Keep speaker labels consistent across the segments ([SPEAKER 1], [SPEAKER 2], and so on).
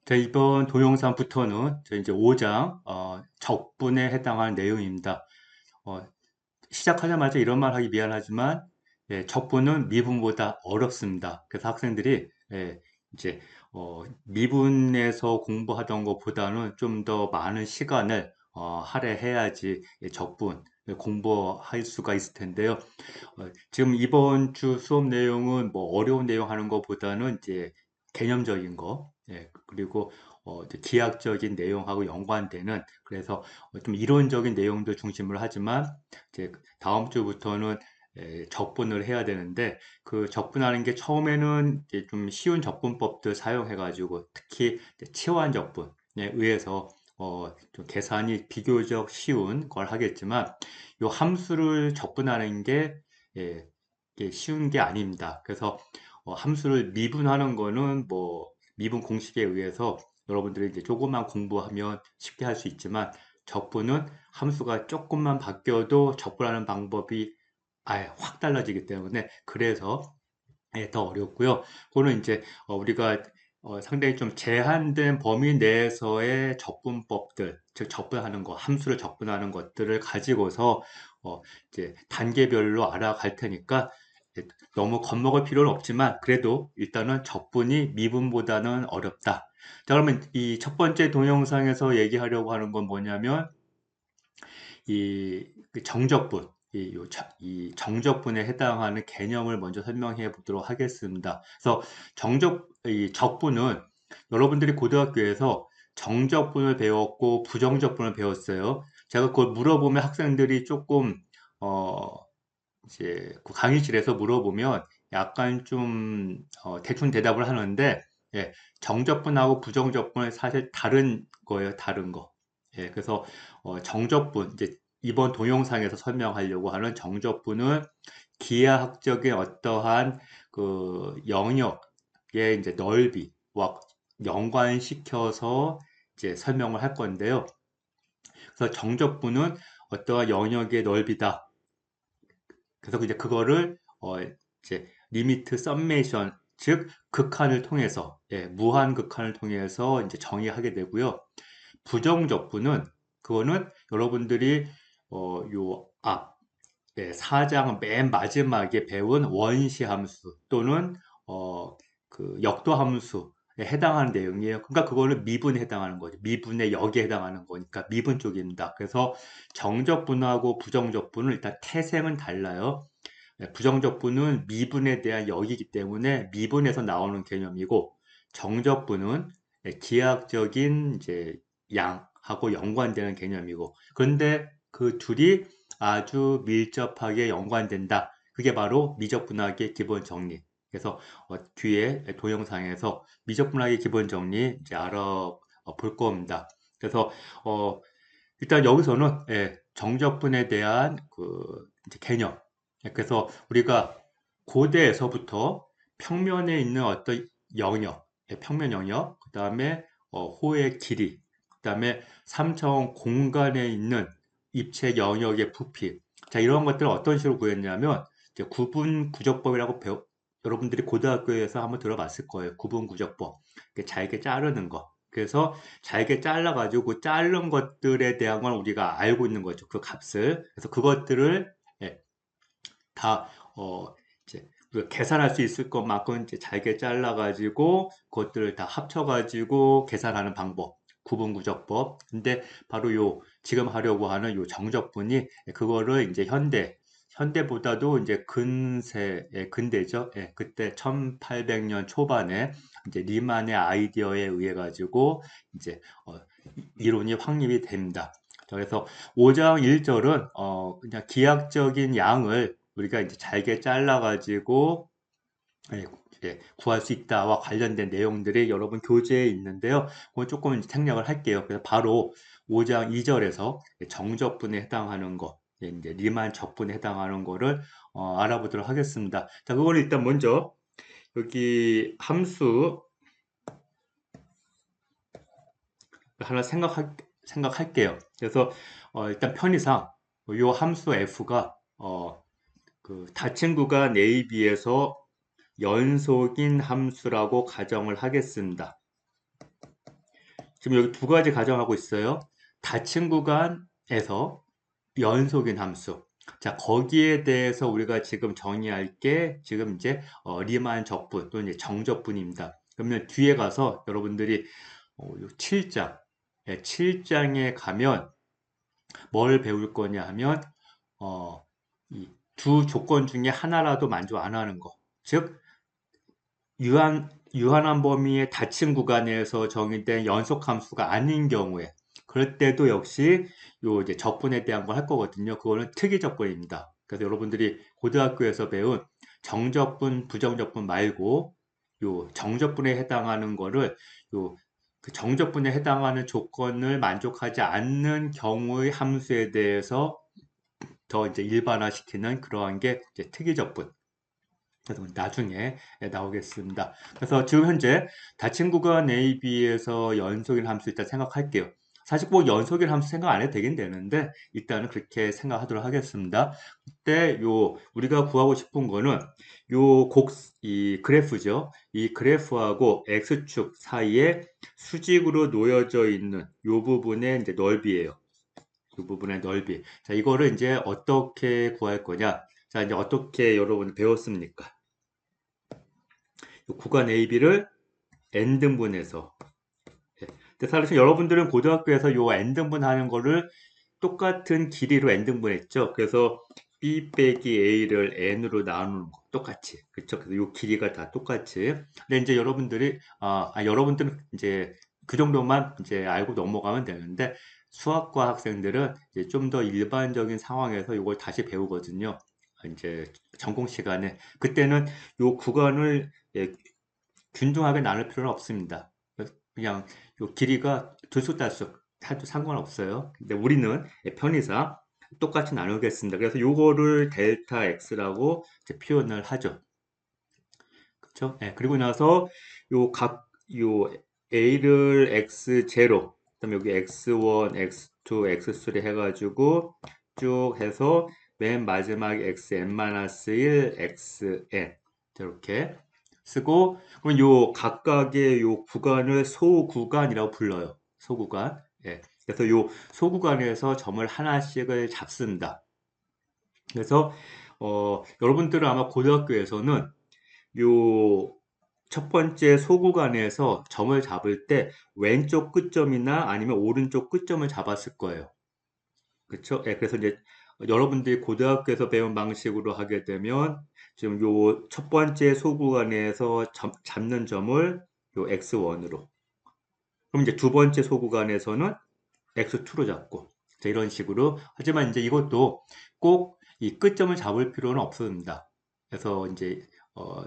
[SPEAKER 1] 자, 이번 동영상부터는 저 이제 5장 적분에 해당하는 내용입니다. 어, 시작하자마자 이런 말 하기 미안하지만 적분은 미분보다 어렵습니다. 그래서 학생들이 이제 미분에서 공부하던 것보다는 좀 더 많은 시간을 할애해야지 적분 공부할 수가 있을 텐데요. 지금 이번 주 수업 내용은 뭐 어려운 내용 하는 것보다는 이제 개념적인 거, 그리고 이제 기하학적인 내용하고 연관되는 그래서 좀 이론적인 내용도 중심으로 하지만 이제 다음 주부터는 적분을 해야 되는데 그 적분하는 게 처음에는 이제 좀 쉬운 적분법들 사용해가지고 특히 이제 치환 적분에 의해서 좀 계산이 비교적 쉬운 걸 하겠지만 요 함수를 적분하는 게 예, 이게 쉬운 게 아닙니다. 그래서 함수를 미분하는 거는 뭐 미분 공식에 의해서 여러분들이 이제 조금만 공부하면 쉽게 할 수 있지만 적분은 함수가 조금만 바뀌어도 적분하는 방법이 아예 확 달라지기 때문에 그래서 더 어렵고요. 그거는 이제 우리가 상당히 좀 제한된 범위 내에서의 적분법들, 즉 적분하는 거, 함수를 적분하는 것들을 가지고서 어, 이제 단계별로 알아갈 테니까 너무 겁먹을 필요는 없지만 그래도 일단은 적분이 미분보다는 어렵다. 자, 그러면 이 첫 번째 동영상에서 얘기하려고 하는 건 뭐냐면 이 정적분, 이 정적분에 해당하는 개념을 먼저 설명해 보도록 하겠습니다. 그래서 이 적분은 여러분들이 고등학교에서 정적분을 배웠고 부정적분을 배웠어요. 제가 그걸 물어보면 학생들이 조금 어 이제 그 강의실에서 물어보면 약간 좀 대충 대답을 하는데 예, 정적분하고 부정적분은 사실 다른 거예요, 다른 거. 예, 그래서 정적분 이제 이번 동영상에서 설명하려고 하는 정적분은 기하학적인 어떠한 그 영역의 이제 넓이와 연관시켜서 이제 설명을 할 건데요. 그래서 정적분은 어떠한 영역의 넓이다. 그래서 이제 그거를 이제 리미트 썸메이션 즉 극한을 통해서 무한 극한을 통해서 이제 정의하게 되고요. 부정적분은 그거는 여러분들이 요 앞, 4장 맨 마지막에 배운 원시함수 또는 그 역도함수에 해당하는 내용이에요. 그러니까 그거는 미분에 해당하는 거죠. 미분의 역에 해당하는 거니까 미분 쪽입니다. 그래서 정적분하고 부정적분은 일단 태생은 달라요. 부정적분은 미분에 대한 역이기 때문에 미분에서 나오는 개념이고 정적분은 기하학적인 이제 양하고 연관되는 개념이고 그런데 그 둘이 아주 밀접하게 연관된다. 그게 바로 미적분학의 기본 정리. 그래서 뒤에 동영상에서 미적분학의 기본 정리 이제 알아볼 겁니다. 그래서 어, 일단 여기서는 정적분에 대한 그 이제 개념. 그래서 우리가 고대에서부터 평면에 있는 어떤 영역, 평면 영역, 그 다음에 호의 길이, 그 다음에 3차원 공간에 있는 입체 영역의 부피. 자, 이런 것들을 어떤 식으로 구했냐면 이제 구분 구적법이라고 여러분들이 고등학교에서 한번 들어봤을 거예요. 구분 구적법. 잘게 자르는 거. 그래서 잘게 잘라가지고 그 자른 것들에 대한 건 우리가 알고 있는 거죠. 그 값을. 그래서 그것들을 예, 다 이제 우리가 계산할 수 있을 것만큼 이제 잘게 잘라가지고 그것들을 다 합쳐가지고 계산하는 방법. 구분구적법. 근데 바로 요 지금 하려고 하는 요 정적분이 그거를 이제 현대보다도 이제 근대죠. 예, 그때 1800년 초반에 이제 리만의 아이디어에 의해 가지고 이제 이론이 확립이 됩니다. 그래서 5장 1절은 그냥 기하학적인 양을 우리가 이제 잘게 잘라가지고 구할 수 있다와 관련된 내용들이 여러분 교재에 있는데요. 그건 조금 생략을 할게요. 그래서 바로 5장 2절에서 정적분에 해당하는 거, 이제 리만 적분에 해당하는 거를 알아보도록 하겠습니다. 자, 그걸 일단 먼저 여기 함수 하나 생각할게요. 그래서 일단 편의상 이 함수 f가 그 닫힌 구간 AB에서 연속인 함수라고 가정을 하겠습니다. 지금 여기 두 가지 가정하고 있어요. 닫힌 구간에서 연속인 함수. 자, 거기에 대해서 우리가 지금 정의할 게 지금 이제 리만 적분 또는 이제 정적분입니다. 그러면 뒤에 가서 여러분들이 7장, 7장에 가면 뭘 배울 거냐 하면 이 두 조건 중에 하나라도 만족 안 하는 거. 즉 유한한 범위의 닫힌 구간에서 정의된 연속 함수가 아닌 경우에 그럴 때도 역시 요 이제 적분에 대한 걸 할 거거든요. 그거는 특이 적분입니다. 그래서 여러분들이 고등학교에서 배운 정적분, 부정적분 말고 요 정적분에 해당하는 거를 요 그 정적분에 해당하는 조건을 만족하지 않는 경우의 함수에 대해서 더 이제 일반화시키는 그러한 게 이제 특이 적분. 그래서 나중에 나오겠습니다. 그래서 지금 현재 닫힌 구간 A, B에서 연속인 함수 일단 생각할게요. 사실 꼭 연속인 함수 생각 안 해도 되긴 되는데 일단은 그렇게 생각하도록 하겠습니다. 그때 요 우리가 구하고 싶은 거는 이 그래프죠. 이 그래프하고 x축 사이에 수직으로 놓여져 있는 요 부분의 이제 넓이에요. 이 부분의 넓이. 자, 이거를 이제 어떻게 구할 거냐? 자, 이제 어떻게 여러분 배웠습니까? 구간 AB를 n등분해서. 근데 사실 여러분들은 고등학교에서 요 n등분하는 거를 똑같은 길이로 n등분했죠. 그래서 B 빼기 A를 n으로 나누는 거 똑같이. 그렇죠? 그래서 요 길이가 다 똑같이. 근데 이제 여러분들이 여러분들은 이제 그 정도만 이제 알고 넘어가면 되는데 수학과 학생들은 이제 좀 더 일반적인 상황에서 이걸 다시 배우거든요. 이제 전공 시간에 그때는 요 구간을 균등하게 나눌 필요는 없습니다. 그냥 요 길이가 들쑥달쑥 해도 상관없어요. 근데 우리는 편의상 똑같이 나누겠습니다. 그래서 요거를 델타 x라고 표현을 하죠. 그렇죠? 네, 그리고 나서 요 a를 x0, 그다음에 여기 x1, x2, x3 해가지고 쭉 해서 맨 마지막에 xn-1, xn 이렇게 쓰고 그럼 요 각각의 요 구간을 소구간이라고 불러요. 소구간. 예. 그래서 요 소구간에서 점을 하나씩을 잡습니다. 그래서 여러분들은 아마 고등학교에서는 요 첫 번째 소구간에서 점을 잡을 때 왼쪽 끝점이나 아니면 오른쪽 끝점을 잡았을 거예요. 그렇죠? 예, 그래서 이제 여러분들이 고등학교에서 배운 방식으로 하게 되면 지금 요 첫 번째 소구간에서 잡는 점을 요 x1으로 그럼 이제 두 번째 소구간에서는 x2로 잡고 자, 이런 식으로 하지만 이제 이것도 꼭 이 끝점을 잡을 필요는 없습니다. 그래서 이제 어,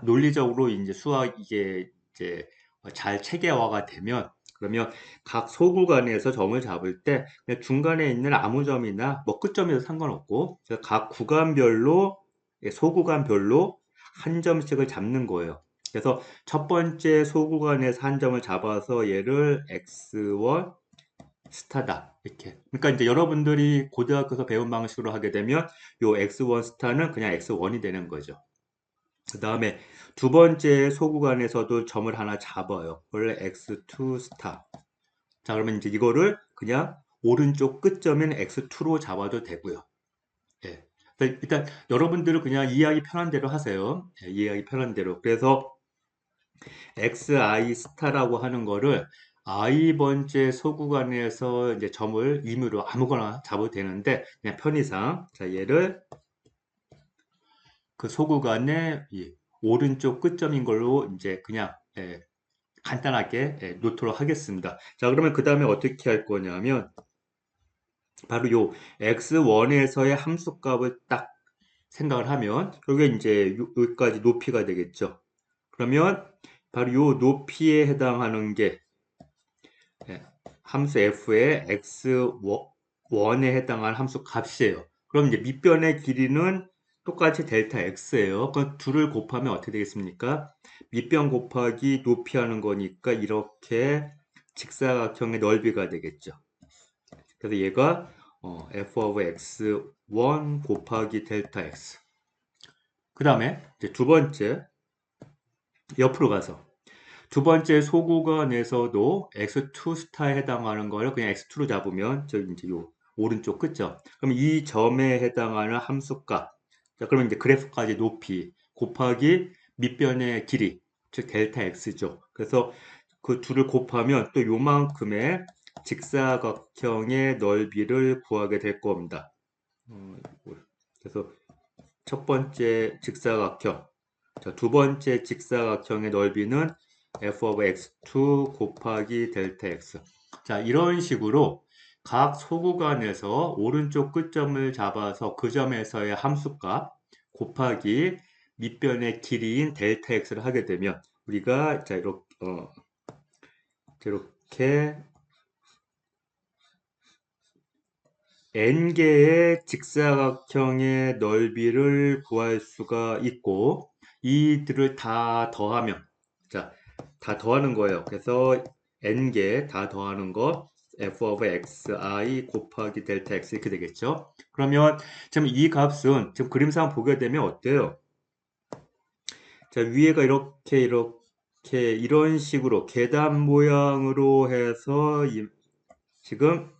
[SPEAKER 1] 논리적으로 이제 수학 이게 이제 잘 체계화가 되면 그러면 각 소구간에서 점을 잡을 때 그냥 중간에 있는 아무 점이나 뭐 끝점에도 상관없고 그래서 각 구간별로 소구간별로 한 점씩을 잡는 거예요. 그래서 첫 번째 소구간에서 한 점을 잡아서 얘를 x1 스타다 이렇게. 그러니까 이제 여러분들이 고등학교에서 배운 방식으로 하게 되면 요 x1 스타는 그냥 x1이 되는 거죠. 그 다음에 두 번째 소구간에서도 점을 하나 잡아요. 원래 x2 스타. 자, 그러면 이제 이거를 그냥 오른쪽 끝점인 x2로 잡아도 되고요. 예. 일단 여러분들은 그냥 이해하기 편한 대로 하세요. 예, 이해하기 편한 대로. 그래서 xi 스타라고 하는 거를 i 번째 소구간에서 이제 점을 임의로 아무거나 잡아도 되는데 그냥 편의상 자 얘를 그 소구간의 이 오른쪽 끝점인 걸로 이제 그냥 간단하게 놓도록 하겠습니다. 자 그러면 그 다음에 어떻게 할 거냐면 바로 요 x1에서의 함수값을 딱 생각을 하면 여기 이제 여기까지 높이가 되겠죠. 그러면 바로 요 높이에 해당하는 게 함수 f의 x1에 해당하는 함수 값이에요. 그럼 이제 밑변의 길이는 똑같이 델타 x예요. 그 둘을 곱하면 어떻게 되겠습니까? 밑변 곱하기 높이 하는 거니까 이렇게 직사각형의 넓이가 되겠죠. 그래서 얘가 f of x1 곱하기 델타 x. 그 다음에 두 번째 옆으로 가서 두 번째 소구간에서도 x2 스타에 해당하는 거를 그냥 x2로 잡으면 저기 이제 요 오른쪽 끝점. 그럼 이 점에 해당하는 함수값. 자, 그러면 이제 그래프까지 높이 곱하기 밑변의 길이, 즉 델타 x죠. 그래서 그 둘을 곱하면 또 요만큼의 직사각형의 넓이를 구하게 될 겁니다. 그래서 첫 번째 직사각형, 자, 두 번째 직사각형의 넓이는 f of x2 곱하기 델타 x. 자, 이런 식으로 각 소구간에서 오른쪽 끝점을 잡아서 그 점에서의 함수값 곱하기 밑변의 길이인 델타 x를 하게 되면 우리가 자, 이렇게 n개의 직사각형의 넓이를 구할 수가 있고 이들을 다 더하면 자, 다 더하는 거예요. 그래서 n개 다 더하는 거 f of xi 곱하기 델타 x 이렇게 되겠죠. 그러면 지금 이 값은 지금 그림상 보게 되면 어때요? 자, 위에가 이렇게 이런 식으로 계단 모양으로 해서 지금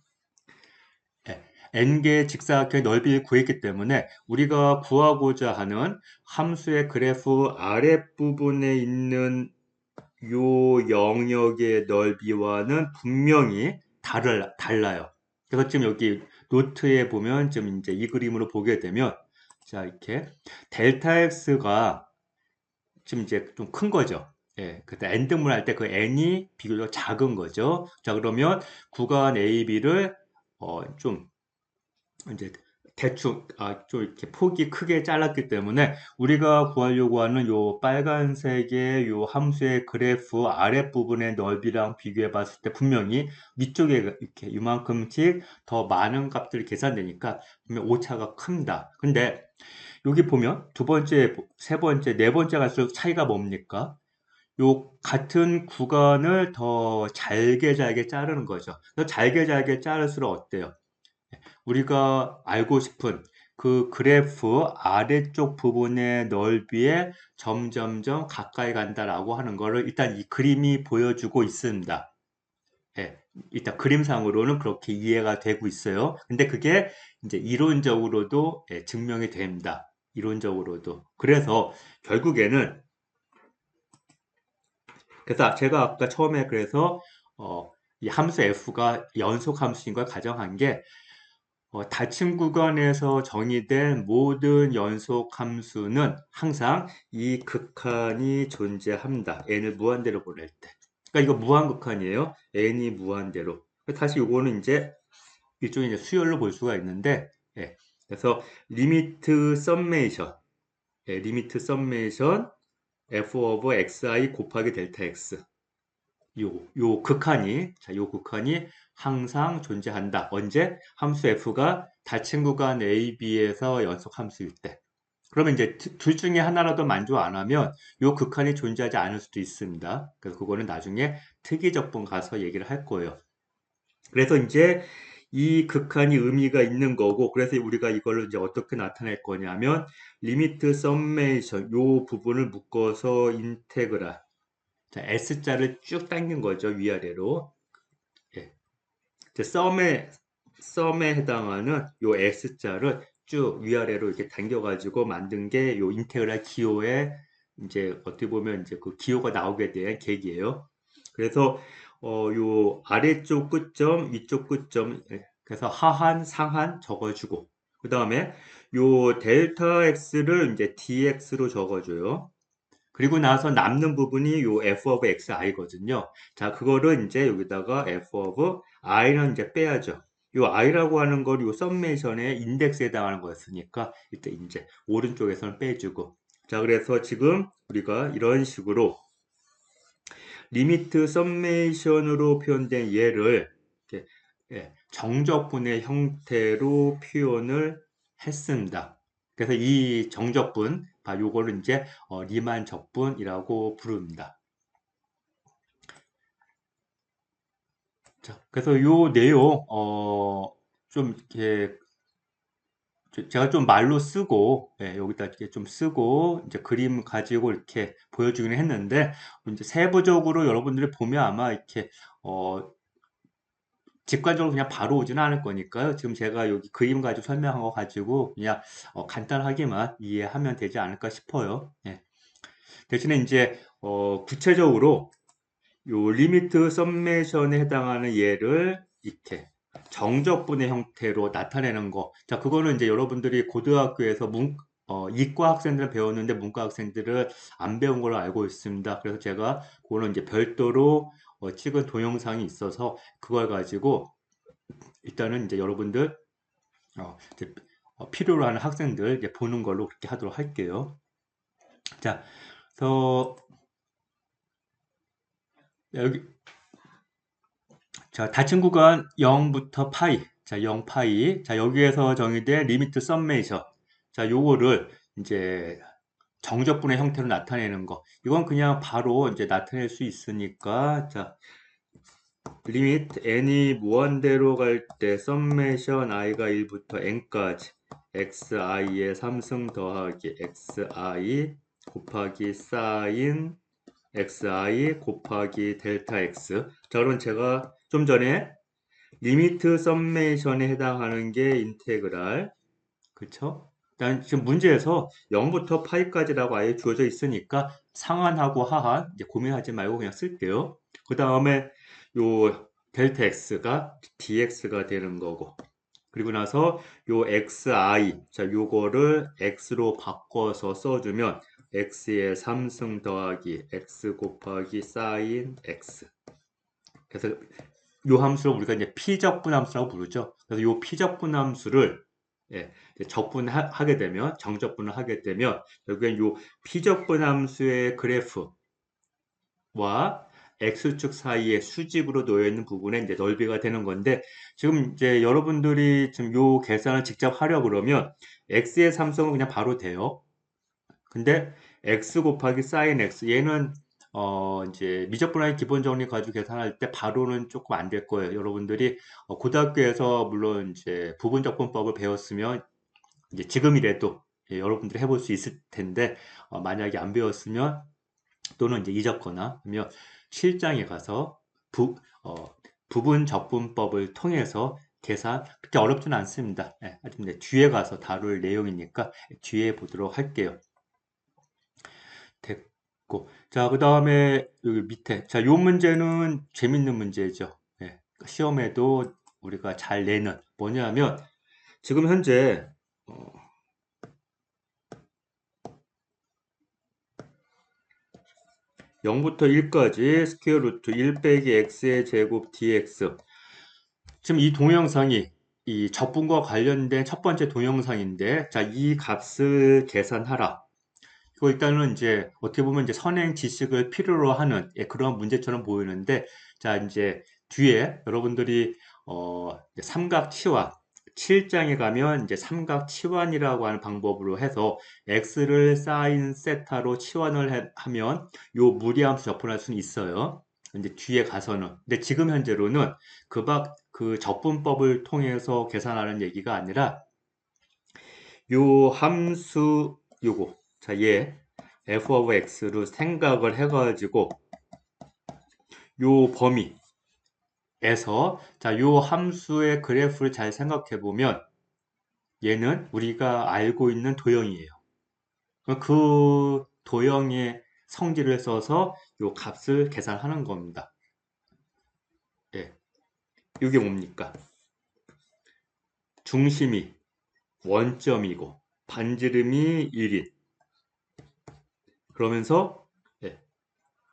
[SPEAKER 1] n개의 직사각형의 넓이를 구했기 때문에 우리가 구하고자 하는 함수의 그래프 아랫부분에 있는 요 영역의 넓이와는 분명히 달라요. 그래서 지금 여기 노트에 보면 좀 이제 이 그림으로 보게 되면 자, 이렇게 델타 x가 지금 이제 좀 큰 거죠. 예, 그때 n등분 할 때 그 n이 비교적 작은 거죠. 자, 그러면 구간 AB를 좀 이제 대충 좀 이렇게 폭이 크게 잘랐기 때문에 우리가 구하려고 하는 요 빨간색의 요 함수의 그래프 아랫부분의 넓이랑 비교해 봤을 때 분명히 위쪽에 이렇게 이만큼씩 더 많은 값들이 계산되니까 분명 오차가 큽니다. 근데 여기 보면 두 번째, 세 번째, 네 번째 갈수록 차이가 뭡니까? 요 같은 구간을 더 잘게 자르는 거죠. 더 잘게 자를수록 어때요? 우리가 알고 싶은 그 그래프 아래쪽 부분의 넓이에 점점점 가까이 간다라고 하는 거를 일단 이 그림이 보여주고 있습니다. 예, 일단 그림상으로는 그렇게 이해가 되고 있어요. 근데 그게 이제 이론적으로도 증명이 됩니다. 이론적으로도. 그래서 결국에는 그래서 제가 아까 처음에 그래서 이 함수 f가 연속 함수인 걸 가정한 게 닫힌 구간에서 정의된 모든 연속 함수는 항상 이 극한이 존재합니다. n을 무한대로 보낼 때. 그러니까 이거 무한극한이에요. n이 무한대로. 다시 이거는 이제 일종의 이제 수열로 볼 수가 있는데, 예. 그래서 리미트 썸메이션, 리미트 썸메이션 f 오브 xi 곱하기 델타 x. 요 극한이, 자, 요 극한이 항상 존재한다. 언제? 함수 f가 닫힌 구간 a, b에서 연속 함수일 때. 그러면 이제 둘 중에 하나라도 만족 안 하면 요 극한이 존재하지 않을 수도 있습니다. 그래서 그거는 나중에 특이적분 가서 얘기를 할 거예요. 그래서 이제 이 극한이 의미가 있는 거고, 그래서 우리가 이걸 이제 어떻게 나타낼 거냐면, 리미트 썸메이션, 요 부분을 묶어서 인테그랄, 자, S자를 쭉 당긴 거죠, 위아래로. 예. 이제 썸에 해당하는 요 S자를 쭉 위아래로 이렇게 당겨가지고 만든 게 요 인테그랄 기호에 이제 어떻게 보면 이제 그 기호가 나오게 된 계기예요. 그래서 요 아래쪽 끝점, 위쪽 끝점, 그래서 하한, 상한 적어주고, 그 다음에 요 델타 x를 이제 dx로 적어줘요. 그리고 나서 남는 부분이 요 f of xi거든요. 자, 그거를 이제 여기다가 f of i는 이제 빼야죠. 요 i라고 하는 걸 요 썸메이션의 인덱스에 해당하는 거였으니까 이때 이제 오른쪽에서는 빼주고. 자, 그래서 지금 우리가 이런 식으로 리미트 썸메이션으로 표현된 얘를 이렇게 정적분의 형태로 표현을 했습니다. 그래서 이 정적분, 요거를 이제 리만 적분이라고 부릅니다. 자, 그래서 요 내용 좀 이렇게 제가 좀 말로 쓰고, 예, 여기다 이렇게 좀 쓰고, 이제 그림 가지고 이렇게 보여주기는 했는데, 이제 세부적으로 여러분들이 보면 아마 이렇게, 어, 직관적으로 그냥 바로 오지는 않을 거니까요. 지금 제가 여기 그림 가지고 설명한 거 가지고 그냥 간단하게만 이해하면 되지 않을까 싶어요. 예. 대신에 이제, 구체적으로 요 리미트 썸메이션에 해당하는 예를 이렇게 정적분의 형태로 나타내는 거. 자, 그거는 이제 여러분들이 고등학교에서 이과 학생들은 배웠는데 문과 학생들은 안 배운 걸로 알고 있습니다. 그래서 제가 그거는 이제 별도로 찍은 동영상이 있어서 그걸 가지고 일단은 이제 여러분들 이제 필요로 하는 학생들 이제 보는 걸로 그렇게 하도록 할게요. 자, 그래서 여기 자, 닫힌 구간 0부터 파이. 자, 0 파이. 자, 여기에서 정의된 리미트 썸메이션. 자, 요거를 이제 정적분의 형태로 나타내는 거. 이건 그냥 바로 이제 나타낼 수 있으니까 자, 리미트 n이 무한대로 갈 때 썸메이션 i가 1부터 n까지 xi의 3승 더하기 xi 곱하기 사인 xi 곱하기 델타 x. 자, 그럼 제가 좀 전에 리미트 썸메이션에 해당하는 게 인테그랄. 그쵸? 일단 지금 문제에서 0부터 파이까지라고 아예 주어져 있으니까 상한하고 하한 이제 고민하지 말고 그냥 쓸게요. 그 다음에 요 델타 x가 dx가 되는 거고 그리고 나서 요 xi 자 요거를 x로 바꿔서 써주면 x의 3승 더하기 x 곱하기 사인 x 그래서 요 함수를 우리가 이제 피적분함수라고 부르죠. 그래서 요 피적분함수를 예, 적분하게 되면 정적분을 하게 되면 결국엔 요 피적분함수의 그래프와 x축 사이에 수직으로 놓여 있는 부분에 이제 넓이가 되는 건데 지금 이제 여러분들이 지금 요 계산을 직접 하려 그러면 x의 삼성은 그냥 바로 돼요. 근데 x 곱하기 sin x 얘는 이제 미적분하기 기본 정리 가지고 계산할 때 바로는 조금 안 될 거예요. 여러분들이 고등학교에서 물론 이제 부분적분법을 배웠으면 이제 지금이라도 예, 여러분들이 해볼 수 있을 텐데 만약에 안 배웠으면 또는 이제 잊었거나 아니면 실장에 가서 부분적분법을 통해서 계산 그렇게 어렵지는 않습니다. 예, 하여튼 뒤에 가서 다룰 내용이니까 뒤에 보도록 할게요. 됐고. 자, 그 다음에 여기 밑에. 자, 요 문제는 재밌는 문제죠. 예, 시험에도 우리가 잘 내는 뭐냐면 지금 현재 0부터 1까지 스퀘어 루트 1 빼기 x의 제곱 dx 지금 이 동영상이 이 적분과 관련된 첫 번째 동영상인데 자, 이 값을 계산하라. 이거 일단은 이제 어떻게 보면 이제 선행 지식을 필요로 하는 예, 그런 문제처럼 보이는데 자 이제 뒤에 여러분들이 삼각 치환 7장에 가면 이제 삼각 치환이라고 하는 방법으로 해서 x를 사인 세타로 치환을 하면 요 무리함수 접근할 수는 있어요. 이제 뒤에 가서는 근데 지금 현재로는 그 접분법을 통해서 계산하는 얘기가 아니라 요 함수 요거 자, 얘 f of x로 생각을 해가지고 요 범위에서 자, 요 함수의 그래프를 잘 생각해 보면 얘는 우리가 알고 있는 도형이에요. 그 도형의 성질을 써서 요 값을 계산하는 겁니다. 예. 이게 뭡니까? 중심이 원점이고 반지름이 1인 그러면서 예,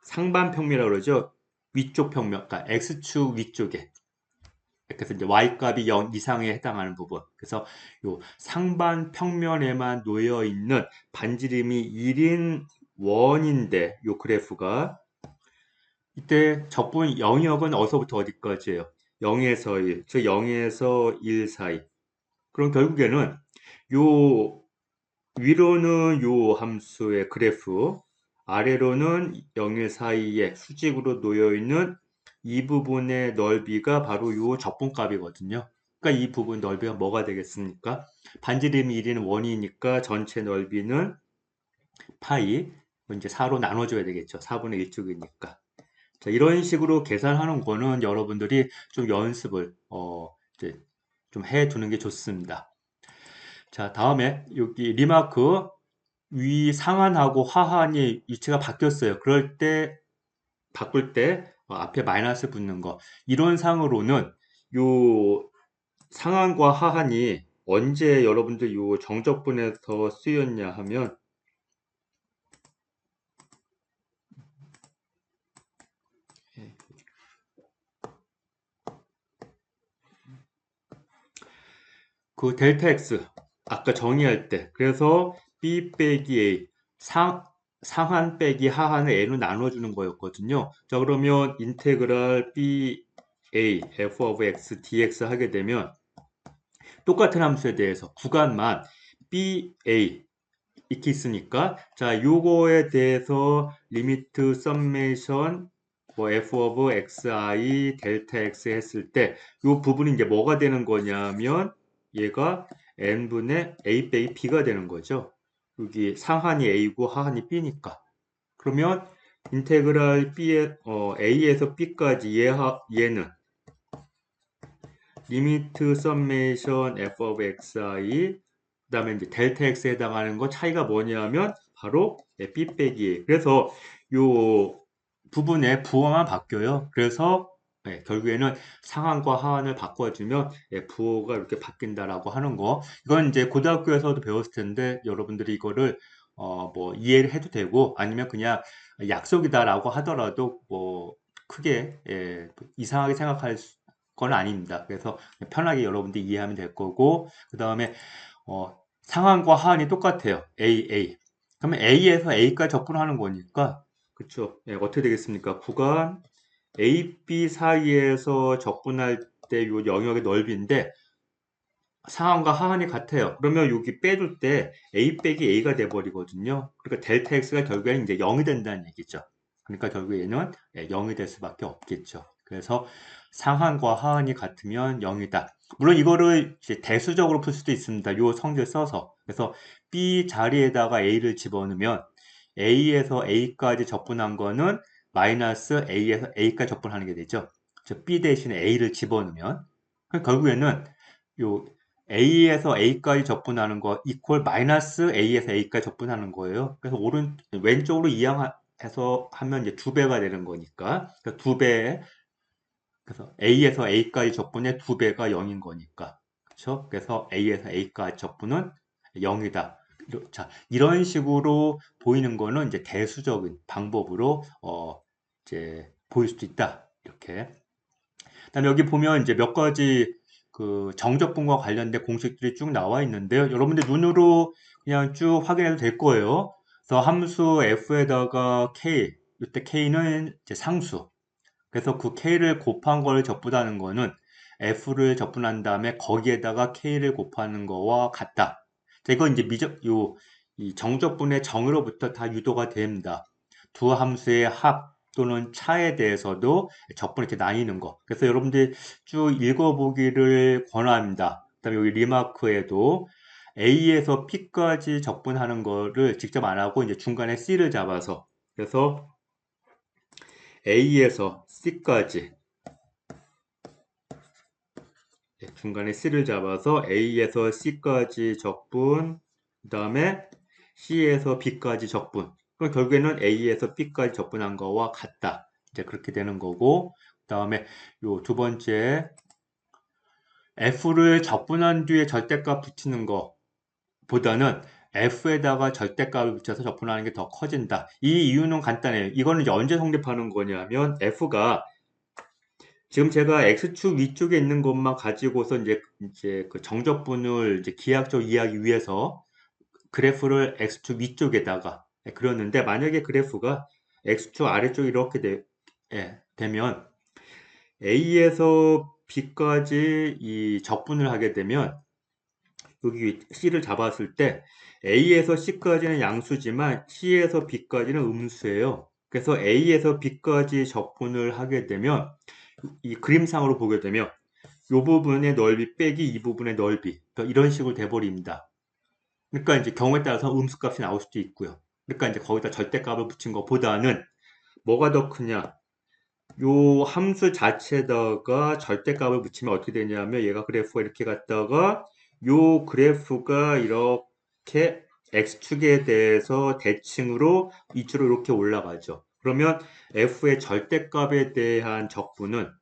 [SPEAKER 1] 상반평면이라고 그러죠. 위쪽 평면, 그러니까 x축 위쪽에 그래서 이제 y값이 0 이상에 해당하는 부분. 그래서 요 상반 평면에만 놓여 있는 반지름이 1인 원인데 요 그래프가 이때 적분 영역은 어디서부터 어디까지예요? 0에서 1, 즉 0에서 1 사이. 그럼 결국에는 요 위로는 요 함수의 그래프, 아래로는 0일 사이에 수직으로 놓여 있는 이 부분의 넓이가 바로 요 적분값이거든요. 그러니까 이 부분 넓이가 뭐가 되겠습니까? 반지름 1이는 1이니까 전체 넓이는 파이, 이제 4로 나눠줘야 되겠죠. 4분의 1쪽이니까. 자, 이런 식으로 계산하는 거는 여러분들이 좀 연습을 이제 좀 해두는 게 좋습니다. 자, 다음에 여기 리마크 위 상한하고 하한이 위치가 바뀌었어요. 그럴 때 바꿀 때 앞에 마이너스 붙는 거. 이론상으로는 요 상한과 하한이 언제 여러분들 요 정적분에서 쓰였냐 하면 그 델타 x 아까 정의할 때 그래서 b 빼기 a 상한 빼기 하한을 a로 나눠주는 거였거든요. 자, 그러면 인테그랄 b a f of x dx 하게 되면 똑같은 함수에 대해서 구간만 b a 이렇게 있으니까 자, 요거에 대해서 리미트 썸메이션 뭐 f of xi 델타 x 했을 때 요 부분이 이제 뭐가 되는 거냐면 얘가 n분의 a 빼기 b가 되는 거죠. 여기 상한이 a고 하한이 b니까. 그러면 인테그랄 b의 a에서 b까지 얘는 리미트 썸메이션 f of xi 그다음에 이제 델타 x에 해당하는 거 차이가 뭐냐면 바로 b 빼기. 그래서 요 부분의 부호만 바뀌어요. 그래서 결국에는 상한과 하한을 바꿔주면 부호가 이렇게 바뀐다라고 하는 거. 이건 이제 고등학교에서도 배웠을 텐데 여러분들이 이거를 뭐 이해를 해도 되고 아니면 그냥 약속이다라고 하더라도 뭐 크게 이상하게 생각할 건 아닙니다. 그래서 편하게 여러분들이 이해하면 될 거고 그 다음에 상한과 하한이 똑같아요. A. 그러면 A에서 A까지 접근하는 거니까 그쵸? 어떻게 되겠습니까? 구간 A, B 사이에서 접근할 때 요 영역의 넓이인데 상한과 하한이 같아요. 그러면 여기 빼줄 때 A 빼기 A가 돼버리거든요. 그러니까 델타 X가 결국에는 이제 0이 된다는 얘기죠. 그러니까 결국에는 0이 될 수밖에 없겠죠. 그래서 상한과 하한이 같으면 0이다. 물론 이거를 이제 대수적으로 풀 수도 있습니다. 요 성질 써서. 그래서 B 자리에다가 A를 집어넣으면 A에서 A까지 접근한 거는 마이너스 A에서 A까지 접근하는 게 되죠. 즉 B 대신에 A를 집어넣으면 결국에는 요 A에서 A까지 접근하는 거 이퀄 마이너스 A에서 A까지 접근하는 거예요. 그래서 왼쪽으로 이항해서 하면 이제 2배가 되는 거니까. 그러니까 2배, 그래서 A에서 A까지 접근의 2배가 0인 거니까. 그렇죠? 그래서 A에서 A까지 접근은 0이다. 자, 이런 식으로 보이는 거는 이제 대수적인 방법으로 이제 보일 수도 있다. 이렇게. 그다음에 여기 보면 이제 몇 가지 그 정적분과 관련된 공식들이 쭉 나와 있는데요. 여러분들 눈으로 그냥 쭉 확인해도 될 거예요. 그래서 함수 f에다가 k, 이때 k는 이제 상수. 그래서 그 k를 곱한 걸 적분하는 거는 f를 적분한 다음에 거기에다가 k를 곱하는 거와 같다. 자, 이건 이제 이 정적분의 정으로부터 다 유도가 됩니다. 두 함수의 합 또는 차에 대해서도 적분 이렇게 나뉘는 거. 그래서 여러분들 쭉 읽어보기를 권합니다. 그다음에 여기 리마크에도 A에서 P까지 적분하는 거를 직접 안 하고 이제 중간에 C를 잡아서 그래서 A에서 C까지 중간에 C를 잡아서 A에서 C까지 적분 그 다음에 C에서 B까지 적분 그럼 결국에는 A에서 B까지 적분한 거와 같다. 이제 그렇게 되는 거고 그 다음에 요 두 번째 F를 적분한 뒤에 절대값 붙이는 것보다는 F에다가 절대값을 붙여서 적분하는 게 더 커진다. 이 이유는 간단해요. 이거는 이제 언제 성립하는 거냐면 F가 지금 제가 X축 위쪽에 있는 것만 가지고서 이제 그 정적분을 이제 기하학적 이해하기 위해서 그래프를 X축 위쪽에다가 그렸는데 만약에 그래프가 X축 아래쪽 이렇게 되면 A에서 B까지 이 적분을 하게 되면 여기 C를 잡았을 때 A에서 C까지는 양수지만 C에서 B까지는 음수예요. 그래서 A에서 B까지 적분을 하게 되면 이 그림상으로 보게 되면 요 부분의 넓이 빼기 이 부분의 넓이. 그러니까 이런 식으로 돼버립니다. 그러니까 이제 경우에 따라서 음수값이 나올 수도 있고요. 그러니까 이제 거기다 절대값을 붙인 것보다는 뭐가 더 크냐? 요 함수 자체에다가 절대값을 붙이면 어떻게 되냐면 얘가 그래프가 이렇게 갔다가 요 그래프가 이렇게 x축에 대해서 대칭으로 위쪽으로 이렇게 올라가죠. 그러면 f의 절대값에 대한 적분은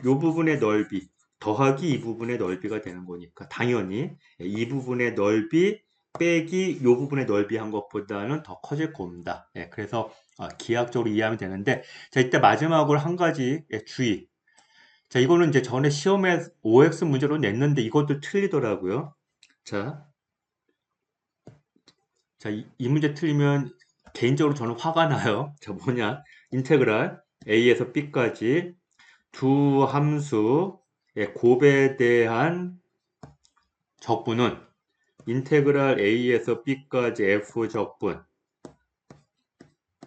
[SPEAKER 1] 요 부분의 넓이 더하기 이 부분의 넓이가 되는 거니까 당연히 이 부분의 넓이 빼기 요 부분의 넓이 한 것보다는 더 커질 겁니다. 예, 그래서 기하학적으로 이해하면 되는데 자 이때 마지막으로 한 가지 주의. 자 이거는 이제 전에 시험에 OX 문제로 냈는데 이것도 틀리더라고요. 자, 이 문제 틀리면 개인적으로 저는 화가 나요. 자 뭐냐 인테그랄 A에서 B까지 두 함수의 곱에 대한 적분은 인테그랄 A에서 B까지 F 적분,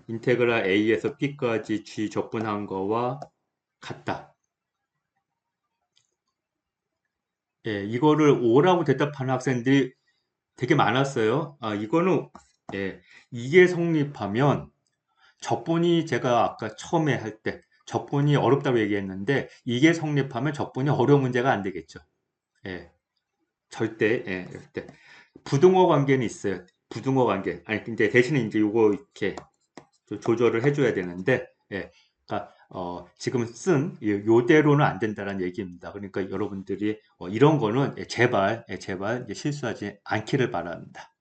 [SPEAKER 1] 인테그랄 A에서 B까지 G 적분한 거와 같다. 예, 이거를 O라고 대답하는 학생들이 되게 많았어요. 이거는 예, 이게 성립하면 적분이 제가 아까 처음에 할 때 적분이 어렵다고 얘기했는데 이게 성립하면 적분이 어려운 문제가 안 되겠죠. 예, 절대 예, 절대. 부등호 관계는 있어요. 부등호 관계. 아니, 근데 대신에 이제 요거 이렇게 조절을 해줘야 되는데, 예. 그러니까, 지금 쓴 요대로는 안 된다는 얘기입니다. 그러니까 여러분들이 이런 거는 제발, 제발 실수하지 않기를 바랍니다.